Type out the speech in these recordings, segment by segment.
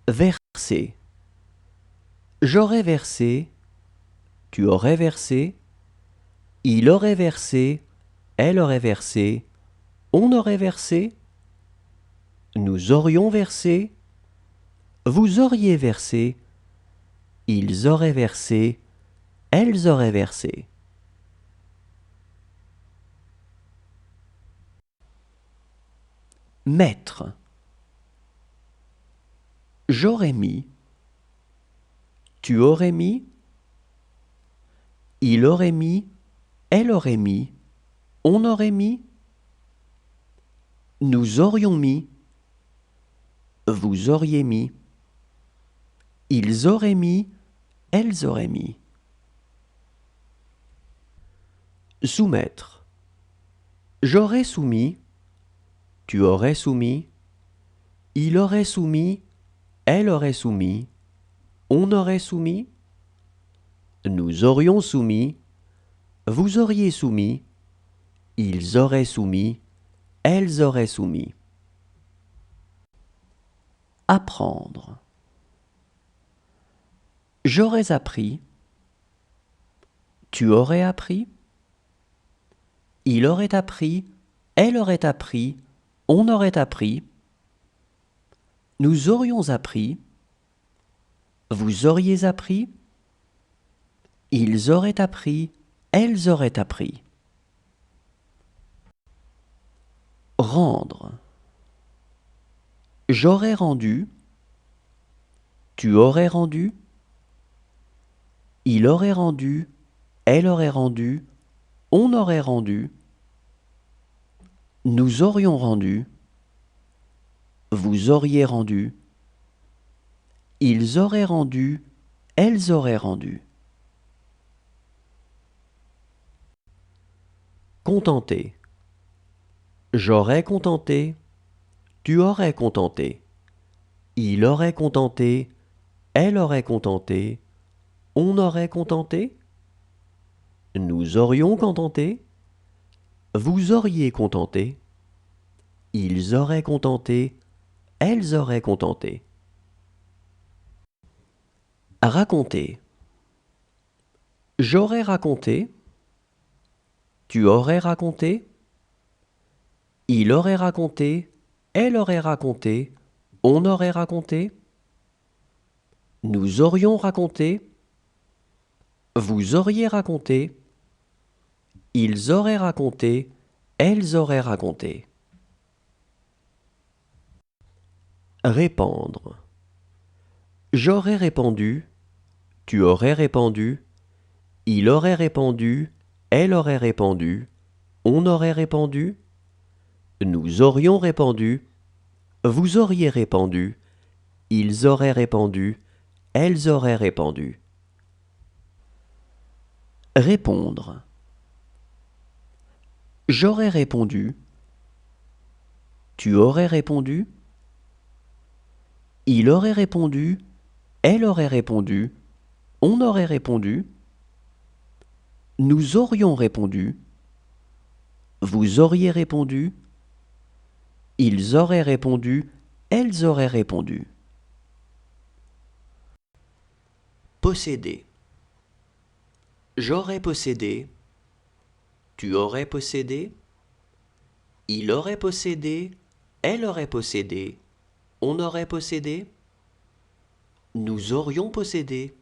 Verser. J'aurais versé, tu aurais versé, il aurait versé, elle aurait versé, on aurait versé, nous aurions versé, vous auriez versé, ils auraient versé, elles auraient versé. Mettre. J'aurais mis, tu aurais mis, il aurait mis, elle aurait mis, on aurait mis, nous aurions mis, vous auriez mis, ils auraient mis, elles auraient mis. Soumettre. J'aurais soumis, tu aurais soumis, il aurait soumis, elle aurait soumis, on aurait soumis, nous aurions soumis, vous auriez soumis, ils auraient soumis, elles auraient soumis. Apprendre. J'aurais appris, tu aurais appris, il aurait appris, elle aurait appris, on aurait appris, nous aurions appris, vous auriez appris, ils auraient appris, elles auraient appris. Rendre. J'aurais rendu, tu aurais rendu, il aurait rendu, elle aurait rendu, on aurait rendu, nous aurions rendu, vous auriez rendu, ils auraient rendu, elles auraient rendu. Contenter. J'aurais contenté, tu aurais contenté, il aurait contenté, elle aurait contenté, on aurait contenté, nous aurions contenté, vous auriez contenté, ils auraient contenté, elles auraient contenté. Raconter. J'aurais raconté, tu aurais raconté, il aurait raconté, elle aurait raconté, on aurait raconté, nous aurions raconté, vous auriez raconté, ils auraient raconté, elles auraient raconté. Répandre. J'aurais répandu, tu aurais répandu, il aurait répandu, elle aurait répandu, on aurait répandu, nous aurions répandu, vous auriez répandu, ils auraient répandu, elles auraient répandu. Répondre. J'aurais répondu, tu aurais répondu, il aurait répondu, elle aurait répondu, on aurait répondu, nous aurions répondu, vous auriez répondu, ils auraient répondu, elles auraient répondu. Posséder. J'aurais possédé, tu aurais possédé, il aurait possédé, elle aurait possédé, on aurait possédé, nous aurions possédé,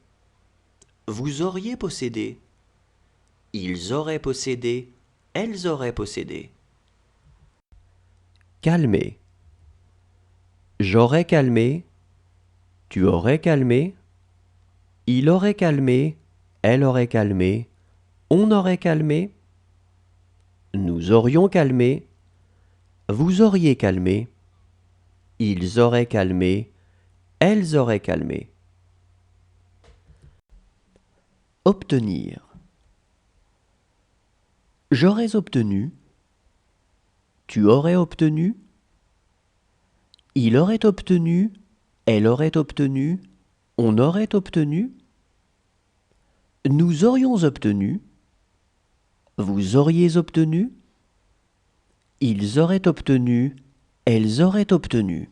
vous auriez possédé, ils auraient possédé, elles auraient possédé. Calmer. J'aurais calmé, tu aurais calmé, il aurait calmé, elle aurait calmé, on aurait calmé, nous aurions calmé, vous auriez calmé, ils auraient calmé, elles auraient calmé. Obtenir. J'aurais obtenu, tu aurais obtenu, il aurait obtenu, elle aurait obtenu, on aurait obtenu, nous aurions obtenu, vous auriez obtenu, ils auraient obtenu, elles auraient obtenu.